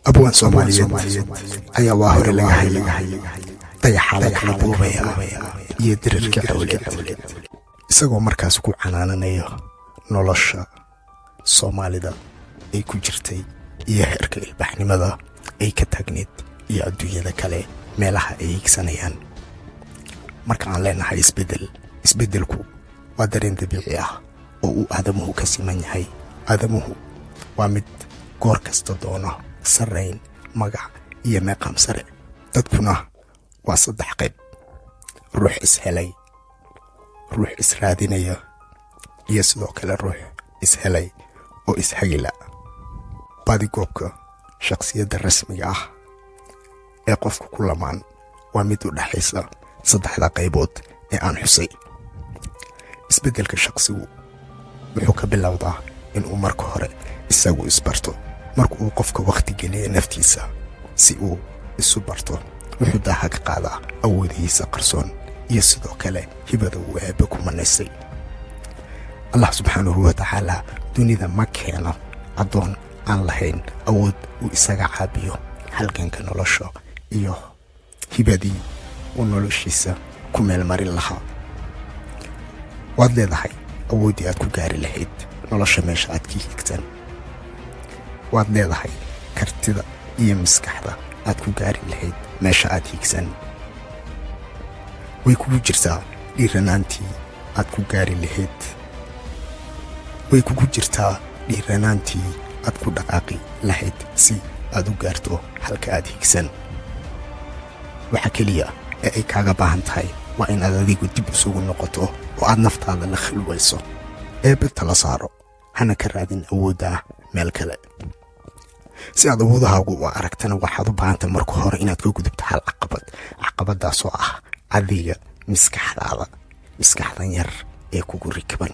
abwaan Soomaaliyeed ayaa waa hore laga hayay dayaxa la kala duubaya iyo dirirka awleed isagoo markaas ku canaananayo nolosha Soomaalida ay ku jirtay iyo heerka ilbaxnimada ay ka tagneed iyo adduunyada kale meelaha ay igsanayaan. marka aan leenahay isbedelku waa dareen dabiici ah oo uu aadamuhu ka siman yahay. aadamuhu waa mid goor kasta doona sarreyn, magac iyo meeqam sare. dadkuna waa saddex qayb: ruux ishelay, ruux israadinaya, iyo sidoo kale ruux ishelay oo ishagila. badigoobka shakhsiyadda rasmiga ah ee qofka ku lamaan waa mid u dhaxaysa saddexda qaybood ee aan xusay. isbedelka shakhsigu wuxuu ka bilowdaa inuu marka hore isagu isbarto. marka uu qofka waqti geliyo naftiisa si uu isu barto, wuxuu daaha ka qaadaa awoodihiisa qarsoon iyo sidoo kale hibada uu eebbe ku manaysay. allah subxaanahu wa tacaala dunida ma keeno addoon aan lahayn awood uu isaga caabiyo halganka nolosha iyo hibadii uu noloshiisa ku meel marin lahaa. waad leedahay awooddii aad ku gaari lahayd nolosha meesha aad ka higtan. waad leedahay kartida iyo maskaxda aad ku gaari lahayd meesha aad higsan. way kugu jirtaa dhiiranaantii aad ku gaari lahayd. way kugu jirtaa dhiiranaantii aad ku dhaqaaqi lahayd si aad u gaarto halka aad higsan. waxa keliya ee ay kaaga baahan tahay waa in aad adigu dib isugu noqoto oo aad naftaada la khilwayso. eebbe tala saaro, hana ka raadin awoodda meel kale. si aad awoodahaagu u aragtana waxaad u baahantay marka hore inaad ka gudubto hal caqabadaasoo ah adiga maskaxdan yar ee kugu rikaban.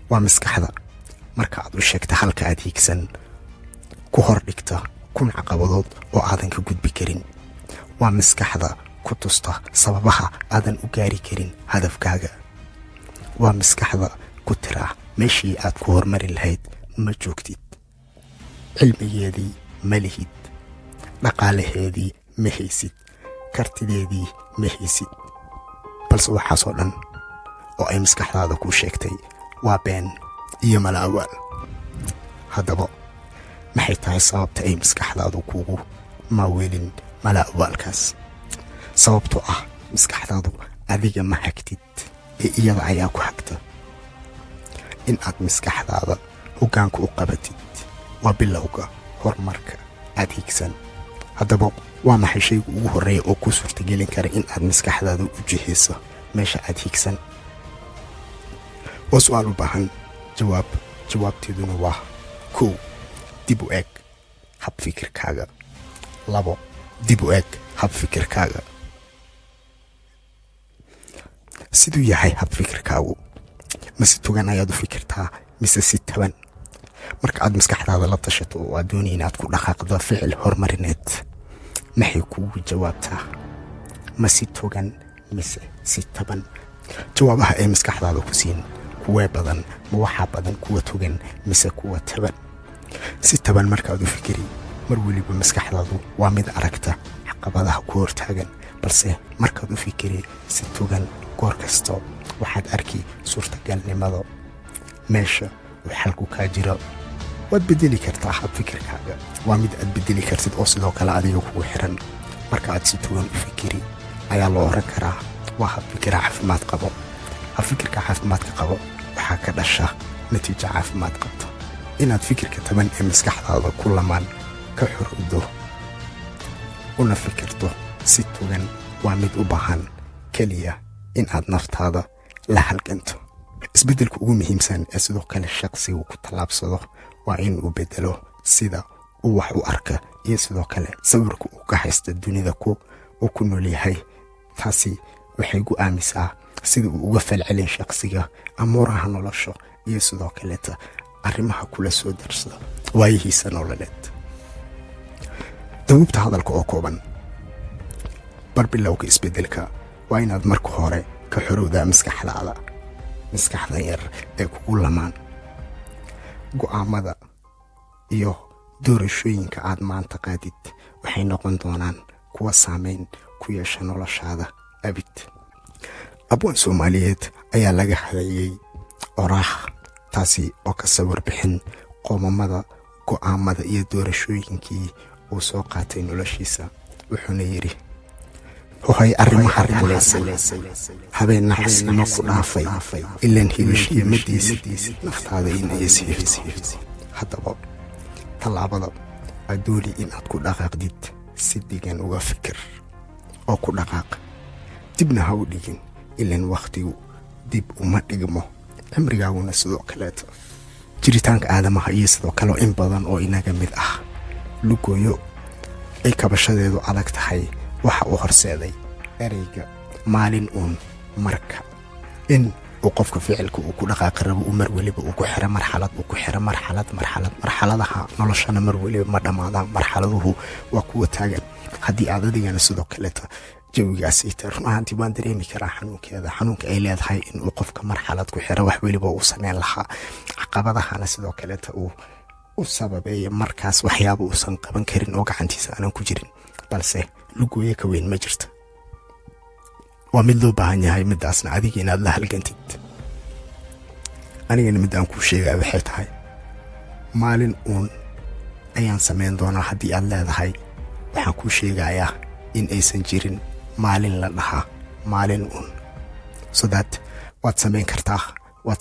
waa maskaxda marka aad u sheegta halka aad higsan ku hor dhigta 1000 caqabadood oo aadan ka gudbi karin. waa maskaxda ku tusta sababaha aadan u gaari karin hadafkaaga. waa maskaxda ku tira meeshii aad ku hormari lahayd ma joogtid. cilmigeedii ma lihid, dhaqaalaheedii ma haysid, kartideedii ma haysid. balse waxaasoo dhan oo ay maskaxdaada ku sheegtay waa been iyo mala awaal. haddaba maxay tahay sababta ay maskaxdaadu kugu maaweelin mala awaalkaas? sababtoo ah maskaxdaadu adiga ma hagtid ee iyada ayaa ku hagta. in aad maskaxdaada hoggaanka u qabatid waa bilowga horumarka aad higsan. haddaba waa maxay shayga ugu horreeya oo ku suurtagelin kara in aad maskaxdaada u jihayso meesha aad higsan? waa su'aal u baahan jawaabteeduna waa 1. dib u eeg hab fikirkaaga. 2. dib u eeg hab fikirkaaga. siduu yahay hab fikirkaagu? mase togan ayaad u fikirtaa mise si taban? marka aad maskaxdaada la tashato oo aad doonay inaad ku dhaqaaqdo ficil horumarineed, maxay kugu jawaabtaa? ma si togan mise si taban? jawaabaha ay maskaxdaada ku siin kuwee badan? ma waxaa badan kuwa togan mise kuwa taban? si taban markaad u fikiri, mar weliba maskaxdaadu waa mid aragta caqabadaha ku hortaagan. balse markaad u fikiri si togan, goor kasta waxaad arki suurtagalnimada meesha uu xalku kaa jiro. waad bedeli kartaa hab fikirkaaga. waa mid aad bedeli kartid oo sidoo kale adiga kugu xiran. marka aad si togan u fikiri ayaa loo oran karaa waa hab fikir caafimaad qabo. hab fikirka caafimaadka qabo waxaa ka dhasha natiijo caafimaad qabta. inaad fikirka taban ee maskaxdaada ku lamaan ka xorowdo una fikirto si togan waa mid u baahan keliya in aad naftaada la halganto. isbedelka ugu muhiimsan ee sidoo kale shakhsigu ku tallaabsado waa in uu bedelo sida uu wax u arka iyo sidoo kale sawirka uu ka haysta dunida uu ku nool yahay. taasi waxay go'aamisaa sida uu uga falcelin shakhsiga amuuraha nolosha iyo sidoo kaleeta arrimaha kula soo darsada waayihiisa nololeed. dabuubta hadalka oo kooban: barbilowga isbedelka waa inaad marka hore ka xorowdaa maskaxda yar ee kugu lamaan go'aamada iyo doorashooyinka aad maanta qaadid waxay noqon doonaan kuwa saameyn ku yeesha noloshaada abid. abwaan Soomaaliyeed ayaa laga hadlayay oraax taasi oo ka sawir bixin qoomamada go'aamada iyo doorashooyinkii uu soo qaatay noloshiisa. wuxuuna yidhi hohay arrimaha ruleysay habeen naxasnimo ku dhaafay ilaan hibishiya madiisa naftaada in ay siifsi. haddaba tallaabada aad dooni inaad ku dhaqaaqdid si degan uga fikir oo ku dhaqaaq, dibna ha u dhigin ilaan wakhtigu dib uma dhigmo. cimrigaaguna sidoo kaleeto jiritaanka aadamaha iyo sidoo kale in badan oo inaga mid ah lugooyo ay kabashadeedu adag tahay waxa uu horseeday ereyga maalin uun. marka in uu qofka ficilka uu ku dhaqaaqi rabo uu mar waliba uu ku xiro marxalad uu ku xiro marxaladaha noloshana mar waliba ma dhammaadaan. marxaladuhu waa kuwa taagan. haddii aad adigana sidoo kaleeto jawigaas ay tahay run ahaantii waan dareemi karaa xanuunka ay leedahay in uu qofka marxalad ku xiro wax waliba uu sameyn lahaa. caqabadahana sidoo kaleeto uu u sababeeya markaas waxyaabo uusan qaban karin oo gacantiisa aanan ku jirin, balse lugooyo ka weyn ma jirto. waa mid loo baahan yahay midaasna adiga inaad la halgantid. anigana mid aan kuu sheegaa waxay tahay maalin uun ayaan samayn doonaa. haddii aad leedahay waxaan kuu sheegayaa in aysan jirin maalin la dhahaa maalin uun. sodaad waad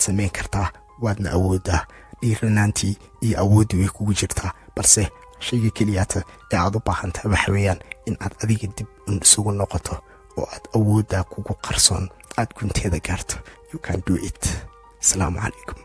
samayn kartaa waadna awooddaa. dhiiranaantii iyo awooddii way kugu jirtaa, balse shayga keliyaata ee aad u baahan tahay waxa weeyaan in aad adiga dib isugu noqoto oo aad awooddaa kugu qarsoon aad gunteeda gaarto. you can do it. asalaamu calaykum.